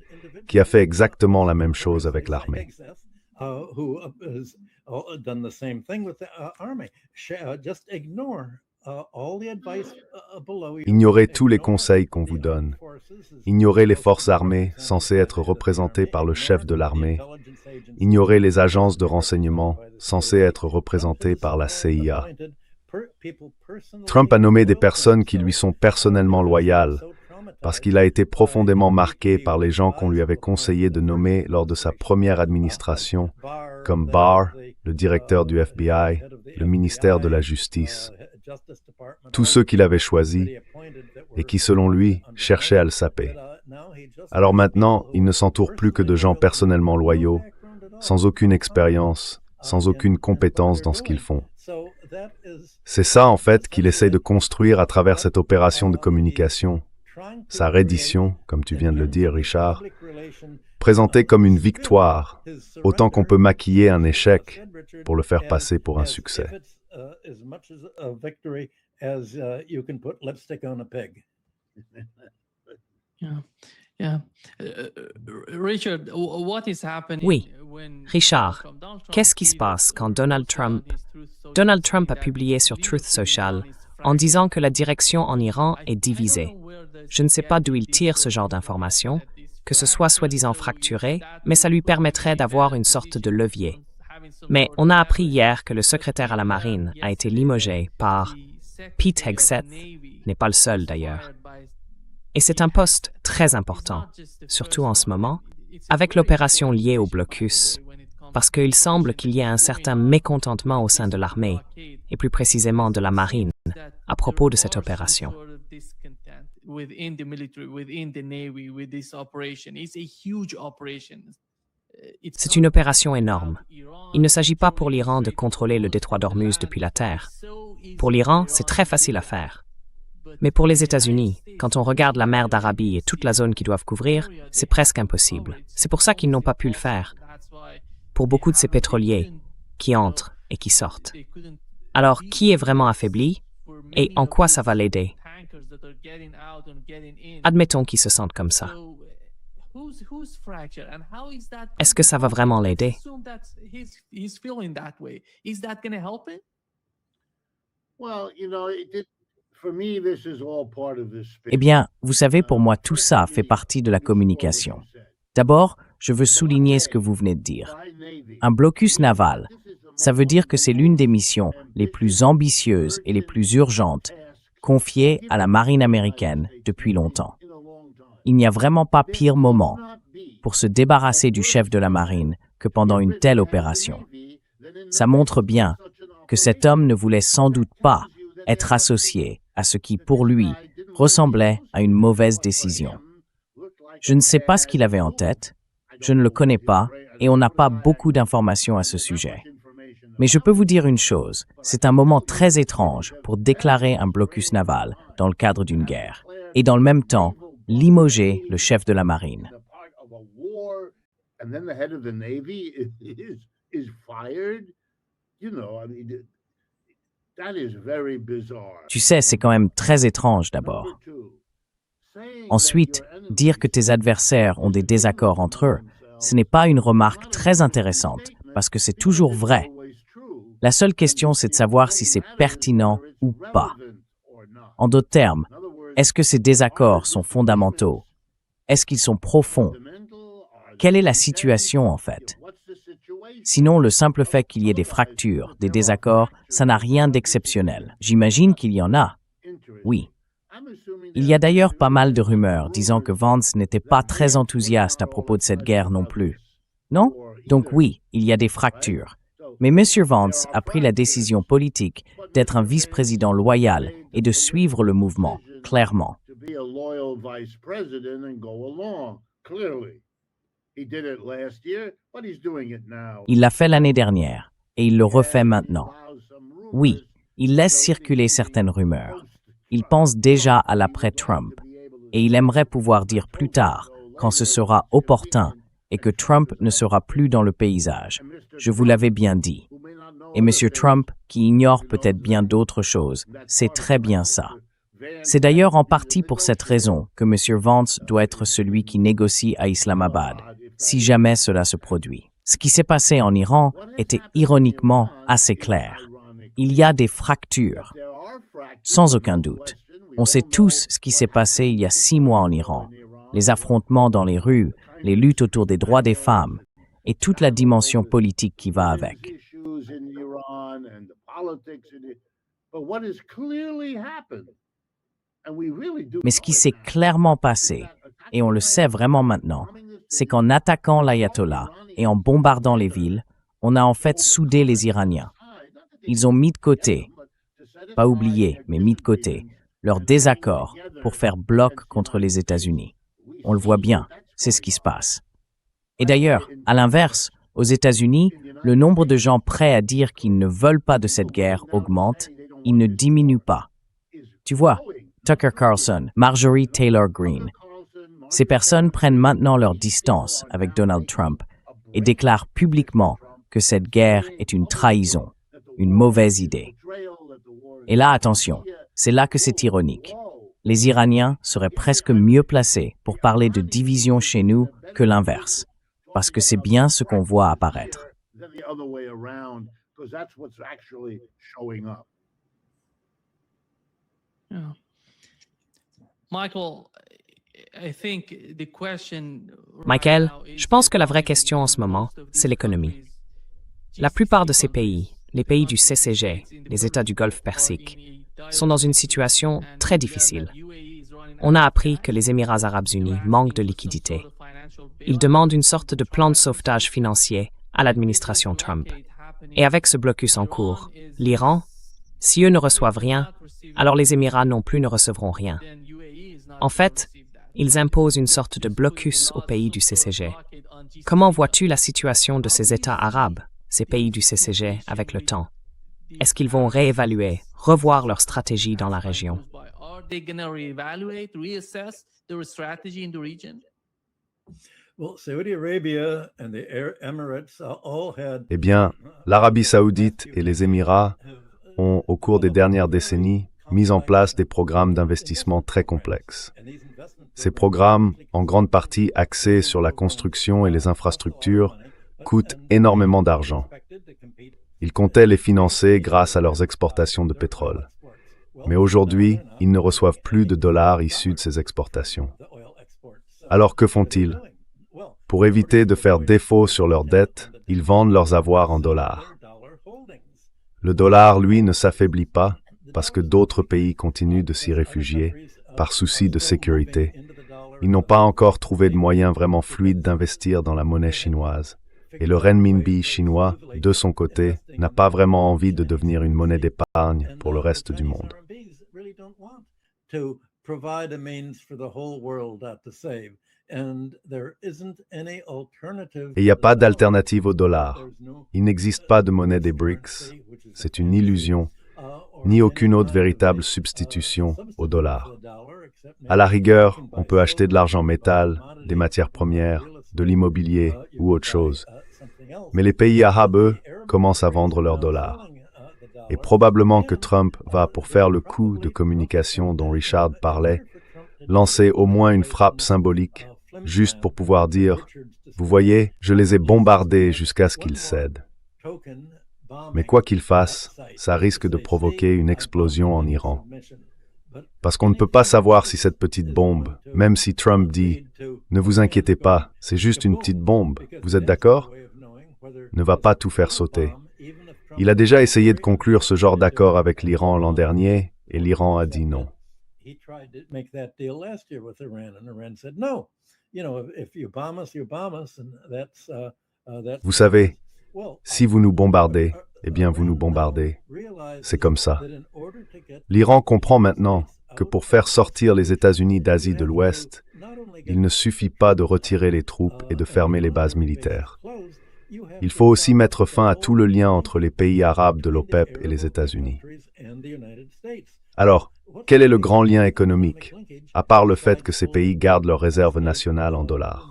qui a fait exactement la même chose avec l'armée. Ignorez tous les conseils qu'on vous donne. Ignorez les forces armées censées être représentées par le chef de l'armée. Ignorez les agences de renseignement censées être représentées par la CIA. Trump a nommé des personnes qui lui sont personnellement loyales parce qu'il a été profondément marqué par les gens qu'on lui avait conseillé de nommer lors de sa première administration, comme Barr, le directeur du FBI, le ministère de la Justice. Tous ceux qu'il avait choisis et qui, selon lui, cherchaient à le saper. Alors maintenant, il ne s'entoure plus que de gens personnellement loyaux, sans aucune expérience, sans aucune compétence dans ce qu'ils font. C'est ça, en fait, qu'il essaie de construire à travers cette opération de communication, sa reddition, comme tu viens de le dire, Richard, présentée comme une victoire, autant qu'on peut maquiller un échec pour le faire passer pour un succès. Oui, Richard, qu'est-ce qui se passe quand Donald Trump a publié sur Truth Social en disant que la direction en Iran est divisée? Je ne sais pas d'où il tire ce genre d'informations, que ce soit soi-disant fracturé, mais ça lui permettrait d'avoir une sorte de levier. Mais on a appris hier que le secrétaire à la marine a été limogé par Pete Hegseth, n'est pas le seul d'ailleurs. Et c'est un poste très important, surtout en ce moment, avec l'opération liée au blocus, parce qu'il semble qu'il y ait un certain mécontentement au sein de l'armée, et plus précisément de la marine, à propos de cette opération. C'est une opération énorme. Il ne s'agit pas pour l'Iran de contrôler le détroit d'Ormuz depuis la terre. Pour l'Iran, c'est très facile à faire. Mais pour les États-Unis, quand on regarde la mer d'Arabie et toute la zone qu'ils doivent couvrir, c'est presque impossible. C'est pour ça qu'ils n'ont pas pu le faire. Pour beaucoup de ces pétroliers qui entrent et qui sortent. Alors, qui est vraiment affaibli et en quoi ça va l'aider? Admettons qu'ils se sentent comme ça. Est-ce que ça va vraiment l'aider? Eh bien, vous savez, pour moi, tout ça fait partie de la communication. D'abord, je veux souligner ce que vous venez de dire. Un blocus naval, Ça veut dire que c'est l'une des missions les plus ambitieuses et les plus urgentes confiées à la marine américaine depuis longtemps. Il n'y a vraiment pas pire moment pour se débarrasser du chef de la marine que pendant une telle opération. Ça montre bien que cet homme ne voulait sans doute pas être associé à ce qui, pour lui, ressemblait à une mauvaise décision. Je ne sais pas ce qu'il avait en tête, je ne le connais pas et on n'a pas beaucoup d'informations à ce sujet. Mais je peux vous dire une chose, c'est un moment très étrange pour déclarer un blocus naval dans le cadre d'une guerre et dans le même temps, limoger le chef de la marine. Tu sais, c'est quand même très étrange d'abord. Ensuite, dire que tes adversaires ont des désaccords entre eux, ce n'est pas une remarque très intéressante parce que c'est toujours vrai. La seule question, c'est de savoir si c'est pertinent ou pas. En d'autres termes, est-ce que ces désaccords sont fondamentaux? Est-ce qu'ils sont profonds? Quelle est la situation en fait? Sinon, le simple fait qu'il y ait des fractures, des désaccords, ça n'a rien d'exceptionnel. J'imagine qu'il y en a. Oui. Il y a d'ailleurs pas mal de rumeurs disant que Vance n'était pas très enthousiaste à propos de cette guerre non plus. Non? Donc oui, il y a des fractures. Mais M. Vance a pris la décision politique d'être un vice-président loyal et de suivre le mouvement, clairement. Il l'a fait l'année dernière et il le refait maintenant. Oui, il laisse circuler certaines rumeurs. Il pense déjà à l'après-Trump et il aimerait pouvoir dire plus tard, quand ce sera opportun et que Trump ne sera plus dans le paysage. Je vous l'avais bien dit. Et M. Trump, qui ignore peut-être bien d'autres choses, sait très bien ça. C'est d'ailleurs en partie pour cette raison que M. Vance doit être celui qui négocie à Islamabad, si jamais cela se produit. Ce qui s'est passé en Iran était ironiquement assez clair. Il y a des fractures. Sans aucun doute. On sait tous ce qui s'est passé il y a 6 mois en Iran. Les affrontements dans les rues, les luttes autour des droits des femmes et toute la dimension politique qui va avec. Mais ce qui s'est clairement passé, et on le sait vraiment maintenant, c'est qu'en attaquant l'ayatollah et en bombardant les villes, on a en fait soudé les Iraniens. Ils ont mis de côté, pas oublié, mais mis de côté, leur désaccord pour faire bloc contre les États-Unis. On le voit bien, c'est ce qui se passe. Et d'ailleurs, à l'inverse, aux États-Unis, le nombre de gens prêts à dire qu'ils ne veulent pas de cette guerre augmente, il ne diminue pas. Tu vois, Tucker Carlson, Marjorie Taylor Greene. Ces personnes prennent maintenant leur distance avec Donald Trump et déclarent publiquement que cette guerre est une trahison, une mauvaise idée. Et là, attention, c'est là que c'est ironique. Les Iraniens seraient presque mieux placés pour parler de division chez nous que l'inverse, parce que c'est bien ce qu'on voit apparaître. Michael, je pense que la vraie question en ce moment, c'est l'économie. La plupart de ces pays, les pays du CCG, les États du Golfe Persique, sont dans une situation très difficile. On a appris que les Émirats arabes unis manquent de liquidités. Ils demandent une sorte de plan de sauvetage financier à l'administration Trump. Et avec ce blocus en cours, l'Iran, si eux ne reçoivent rien, alors les Émirats non plus ne recevront rien. En fait, ils imposent une sorte de blocus aux pays du CCG. Comment vois-tu la situation de ces États arabes, ces pays du CCG, avec le temps? Est-ce qu'ils vont réévaluer, revoir leur stratégie dans la région? Eh bien, l'Arabie saoudite et les Émirats ont, au cours des dernières décennies, mis en place des programmes d'investissement très complexes. Ces programmes, en grande partie axés sur la construction et les infrastructures, coûtent énormément d'argent. Ils comptaient les financer grâce à leurs exportations de pétrole. Mais aujourd'hui, ils ne reçoivent plus de dollars issus de ces exportations. Alors que font-ils? Pour éviter de faire défaut sur leurs dettes, ils vendent leurs avoirs en dollars. Le dollar, lui, ne s'affaiblit pas parce que d'autres pays continuent de s'y réfugier par souci de sécurité. Ils n'ont pas encore trouvé de moyens vraiment fluides d'investir dans la monnaie chinoise. Et le renminbi chinois, de son côté, n'a pas vraiment envie de devenir une monnaie d'épargne pour le reste du monde. Et il n'y a pas d'alternative au dollar. Il n'existe pas de monnaie des BRICS. C'est une illusion, ni aucune autre véritable substitution au dollar. À la rigueur, on peut acheter de l'argent métal, des matières premières, de l'immobilier ou autre chose. Mais les pays arabes, eux, commencent à vendre leurs dollars. Et probablement que Trump va, pour faire le coup de communication dont Richard parlait, lancer au moins une frappe symbolique, juste pour pouvoir dire « Vous voyez, je les ai bombardés jusqu'à ce qu'ils cèdent ». Mais quoi qu'il fasse, ça risque de provoquer une explosion en Iran. Parce qu'on ne peut pas savoir si cette petite bombe, même si Trump dit « Ne vous inquiétez pas, c'est juste une petite bombe, vous êtes d'accord ?», ne va pas tout faire sauter. Il a déjà essayé de conclure ce genre d'accord avec l'Iran l'an dernier, et l'Iran a dit non. Vous savez, si vous nous bombardez, eh bien vous nous bombardez. C'est comme ça. L'Iran comprend maintenant que pour faire sortir les États-Unis d'Asie de l'Ouest, il ne suffit pas de retirer les troupes et de fermer les bases militaires. Il faut aussi mettre fin à tout le lien entre les pays arabes de l'OPEP et les États-Unis. Alors, quel est le grand lien économique, à part le fait que ces pays gardent leurs réserves nationales en dollars?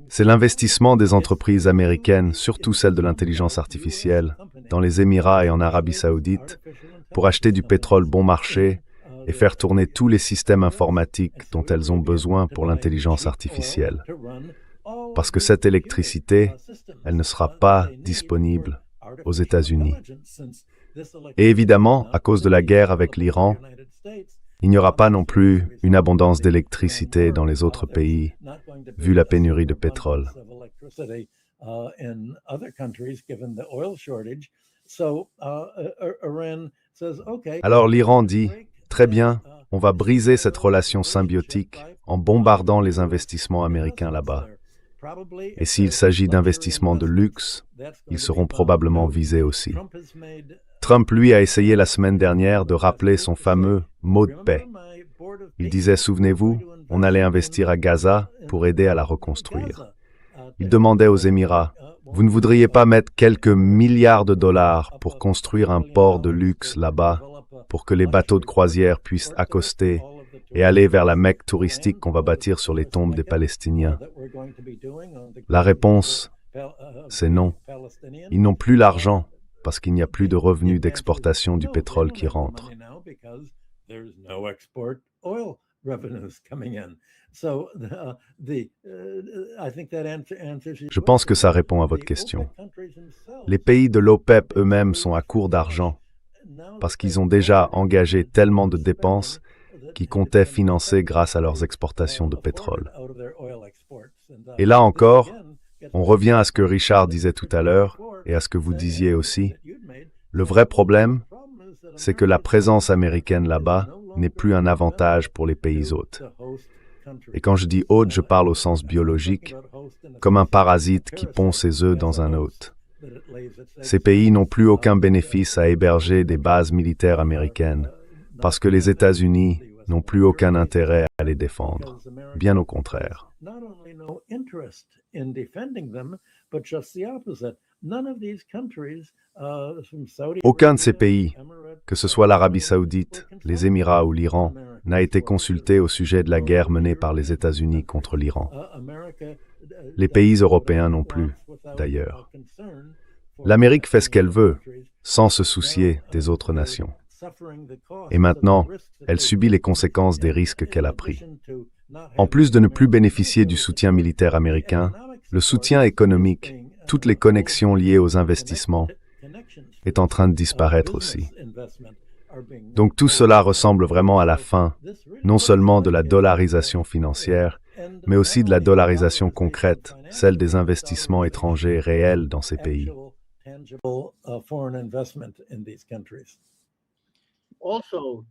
C'est l'investissement des entreprises américaines, surtout celles de l'intelligence artificielle, dans les Émirats et en Arabie saoudite, pour acheter du pétrole bon marché et faire tourner tous les systèmes informatiques dont elles ont besoin pour l'intelligence artificielle. Parce que cette électricité, elle ne sera pas disponible aux États-Unis. Et évidemment, à cause de la guerre avec l'Iran, il n'y aura pas non plus une abondance d'électricité dans les autres pays, vu la pénurie de pétrole. Alors l'Iran dit, très bien, on va briser cette relation symbiotique en bombardant les investissements américains là-bas. Et s'il s'agit d'investissements de luxe, ils seront probablement visés aussi. Trump, lui, a essayé la semaine dernière de rappeler son fameux mot de paix. Il disait, souvenez-vous, on allait investir à Gaza pour aider à la reconstruire. Il demandait aux Émirats, vous ne voudriez pas mettre quelques milliards de dollars pour construire un port de luxe là-bas, pour que les bateaux de croisière puissent accoster et aller vers la Mecque touristique qu'on va bâtir sur les tombes des Palestiniens? La réponse, c'est non. Ils n'ont plus l'argent parce qu'il n'y a plus de revenus d'exportation du pétrole qui rentrent. Je pense que ça répond à votre question. Les pays de l'OPEP eux-mêmes sont à court d'argent parce qu'ils ont déjà engagé tellement de dépenses qu'ils comptaient financer grâce à leurs exportations de pétrole. Et là encore, on revient à ce que Richard disait tout à l'heure et à ce que vous disiez aussi. Le vrai problème, c'est que la présence américaine là-bas n'est plus un avantage pour les pays hôtes. Et quand je dis hôte, je parle au sens biologique, comme un parasite qui pond ses œufs dans un hôte. Ces pays n'ont plus aucun bénéfice à héberger des bases militaires américaines, parce que les États-Unis n'ont plus aucun intérêt à les défendre. Bien au contraire. Aucun de ces pays, que ce soit l'Arabie saoudite, les Émirats ou l'Iran, n'a été consulté au sujet de la guerre menée par les États-Unis contre l'Iran. Les pays européens non plus, d'ailleurs. L'Amérique fait ce qu'elle veut, sans se soucier des autres nations. Et maintenant, elle subit les conséquences des risques qu'elle a pris. En plus de ne plus bénéficier du soutien militaire américain, le soutien économique, toutes les connexions liées aux investissements, est en train de disparaître aussi. Donc tout cela ressemble vraiment à la fin, non seulement de la dollarisation financière, mais aussi de la dollarisation concrète, celle des investissements étrangers réels dans ces pays. tangible foreign investment in these countries. Also,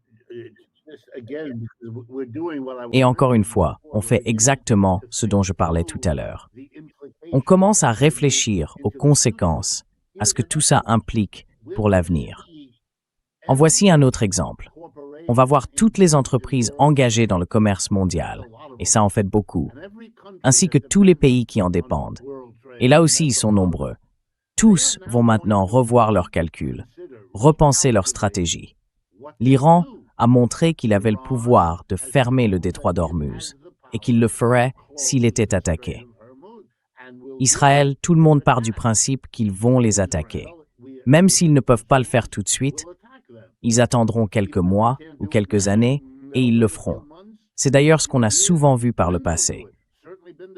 just again, because we're doing what I Et was encore une mentioning fois, before, on fait we're exactement beginning to ce dont je think parlais tout à through l'heure. the implications On commence à of this réfléchir aux into the conséquences, future. à ce que Here's tout ça another one. implique We're pour going to l'avenir. see En voici un autre every exemple. corporation On va voir toutes les entreprises engaged in engagées dans le commerce mondial, et ça en fait beaucoup, ainsi que tous les pays qui en dépendent. Et là aussi, ils sont nombreux. Tous vont maintenant revoir leurs calculs, repenser leur stratégie. L'Iran a montré qu'il avait le pouvoir de fermer le détroit d'Ormuz et qu'il le ferait s'il était attaqué. Israël, tout le monde part du principe qu'ils vont les attaquer. Même s'ils ne peuvent pas le faire tout de suite, ils attendront quelques mois ou quelques années et ils le feront. C'est d'ailleurs ce qu'on a souvent vu par le passé.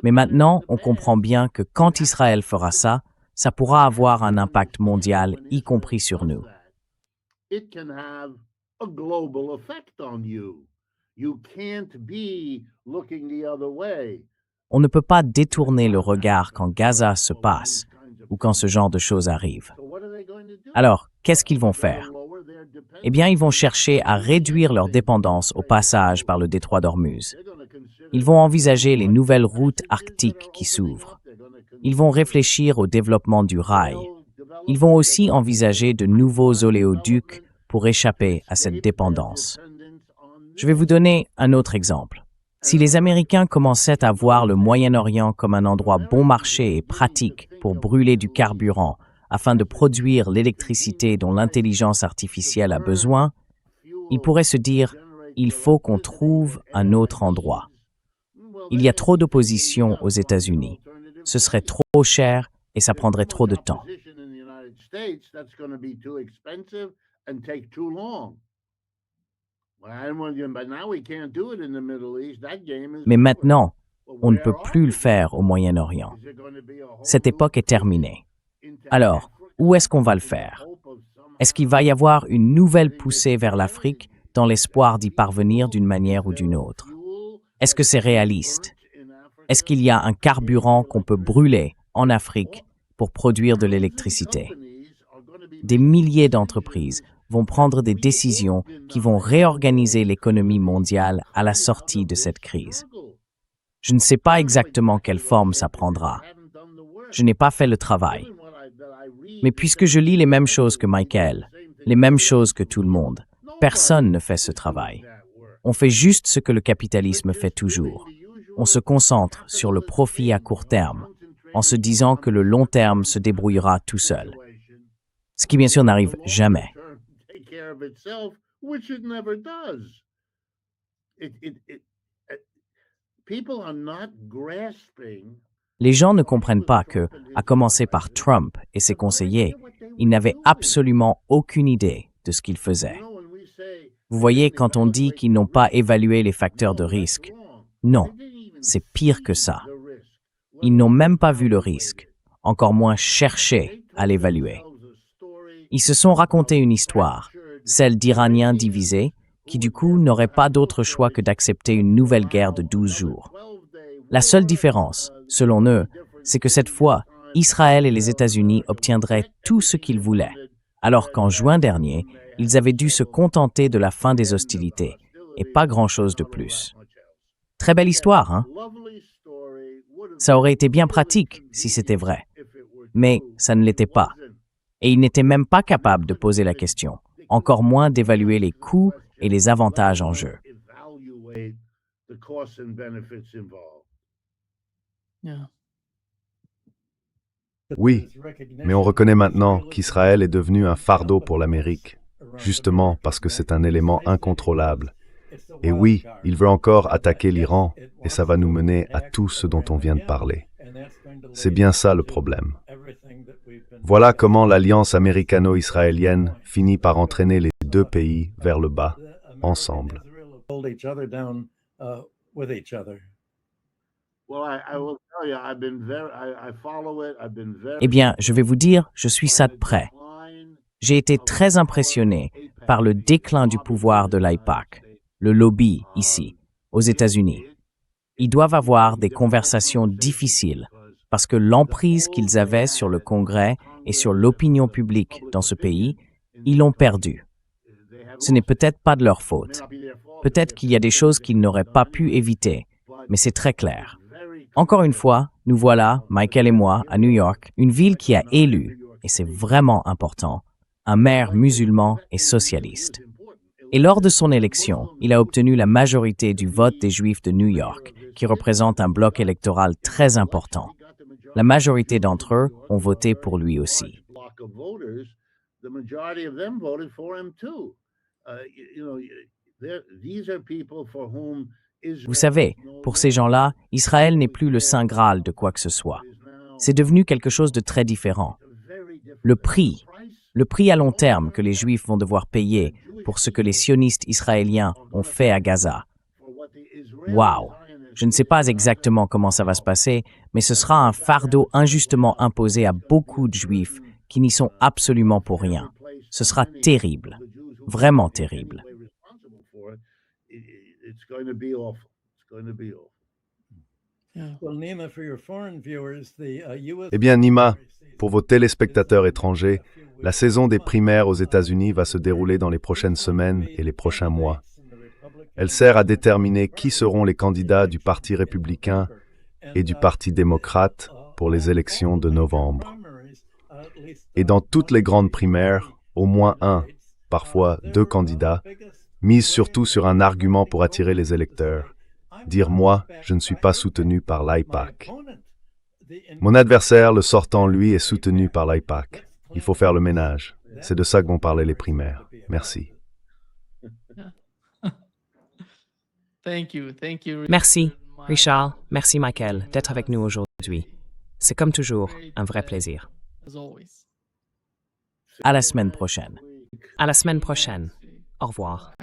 Mais maintenant, on comprend bien que quand Israël fera ça, ça pourra avoir un impact mondial, y compris sur nous. It can have a global effect on you. You can't be looking the other way. On ne peut pas détourner le regard quand Gaza se passe ou quand ce genre de choses arrive. So what are they going to do? Alors, qu'est-ce qu'ils vont faire? Eh bien, ils vont chercher à réduire leur dépendance au passage par le détroit d'Ormuz. Ils vont envisager les nouvelles routes arctiques qui s'ouvrent. Ils vont réfléchir au développement du rail. Ils vont aussi envisager de nouveaux oléoducs pour échapper à cette dépendance. Je vais vous donner un autre exemple. Si les Américains commençaient à voir le Moyen-Orient comme un endroit bon marché et pratique pour brûler du carburant afin de produire l'électricité dont l'intelligence artificielle a besoin, ils pourraient se dire « il faut qu'on trouve un autre endroit ». Il y a trop d'opposition aux États-Unis. Ce serait trop cher et ça prendrait trop de temps. Mais maintenant, on ne peut plus le faire au Moyen-Orient. Cette époque est terminée. Alors, où est-ce qu'on va le faire? Est-ce qu'il va y avoir une nouvelle poussée vers l'Afrique dans l'espoir d'y parvenir d'une manière ou d'une autre? Est-ce que c'est réaliste? Est-ce qu'il y a un carburant qu'on peut brûler en Afrique pour produire de l'électricité? Des milliers d'entreprises vont prendre des décisions qui vont réorganiser l'économie mondiale à la sortie de cette crise. Je ne sais pas exactement quelle forme ça prendra. Je n'ai pas fait le travail. Mais puisque je lis les mêmes choses que Michael, les mêmes choses que tout le monde, personne ne fait ce travail. On fait juste ce que le capitalisme fait toujours. On se concentre sur le profit à court terme, en se disant que le long terme se débrouillera tout seul. Ce qui bien sûr n'arrive jamais. Les gens ne comprennent pas que, à commencer par Trump et ses conseillers, ils n'avaient absolument aucune idée de ce qu'ils faisaient. Vous voyez, quand on dit qu'ils n'ont pas évalué les facteurs de risque, non, c'est pire que ça. Ils n'ont même pas vu le risque, encore moins cherché à l'évaluer. Ils se sont raconté une histoire, celle d'Iraniens divisés, qui du coup n'auraient pas d'autre choix que d'accepter une nouvelle guerre de 12 jours. La seule différence, selon eux, c'est que cette fois, Israël et les États-Unis obtiendraient tout ce qu'ils voulaient, alors qu'en juin dernier, ils avaient dû se contenter de la fin des hostilités, et pas grand-chose de plus. Très belle histoire, hein? Ça aurait été bien pratique si c'était vrai, mais ça ne l'était pas. Et ils n'étaient même pas capables de poser la question, encore moins d'évaluer les coûts et les avantages en jeu. Oui, mais on reconnaît maintenant qu'Israël est devenu un fardeau pour l'Amérique, justement parce que c'est un élément incontrôlable. Et oui, il veut encore attaquer l'Iran, et ça va nous mener à tout ce dont on vient de parler. C'est bien ça le problème. Voilà comment l'alliance américano-israélienne finit par entraîner les deux pays vers le bas, ensemble. Eh bien, je vais vous dire, je suis ça de près. J'ai été très impressionné par le déclin du pouvoir de l'AIPAC, le lobby ici, aux États-Unis. Ils doivent avoir des conversations difficiles parce que l'emprise qu'ils avaient sur le Congrès et sur l'opinion publique dans ce pays, ils l'ont perdu. Ce n'est peut-être pas de leur faute. Peut-être qu'il y a des choses qu'ils n'auraient pas pu éviter, mais c'est très clair. Encore une fois, nous voilà, Michael et moi, à New York, une ville qui a élu, et c'est vraiment important, un maire musulman et socialiste. Et lors de son élection, il a obtenu la majorité du vote des Juifs de New York, qui représente un bloc électoral très important. La majorité d'entre eux ont voté pour lui aussi. Vous savez, pour ces gens-là, Israël n'est plus le saint Graal de quoi que ce soit. C'est devenu quelque chose de très différent. Le prix à long terme que les Juifs vont devoir payer pour ce que les sionistes israéliens ont fait à Gaza. Waouh! Je ne sais pas exactement comment ça va se passer, mais ce sera un fardeau injustement imposé à beaucoup de Juifs qui n'y sont absolument pour rien. Ce sera terrible, vraiment terrible. Eh bien, Nima, pour vos téléspectateurs étrangers, la saison des primaires aux États-Unis va se dérouler dans les prochaines semaines et les prochains mois. Elle sert à déterminer qui seront les candidats du Parti républicain et du Parti démocrate pour les élections de novembre. Et dans toutes les grandes primaires, au moins un, parfois deux candidats, misent surtout sur un argument pour attirer les électeurs. Dire « moi, je ne suis pas soutenu par l'AIPAC ». Mon adversaire, le sortant, lui, est soutenu par l'AIPAC. Il faut faire le ménage. C'est de ça que vont parler les primaires. Merci. Merci, Richard. Merci, Michael, d'être avec nous aujourd'hui. C'est comme toujours un vrai plaisir. À la semaine prochaine. À la semaine prochaine. Au revoir.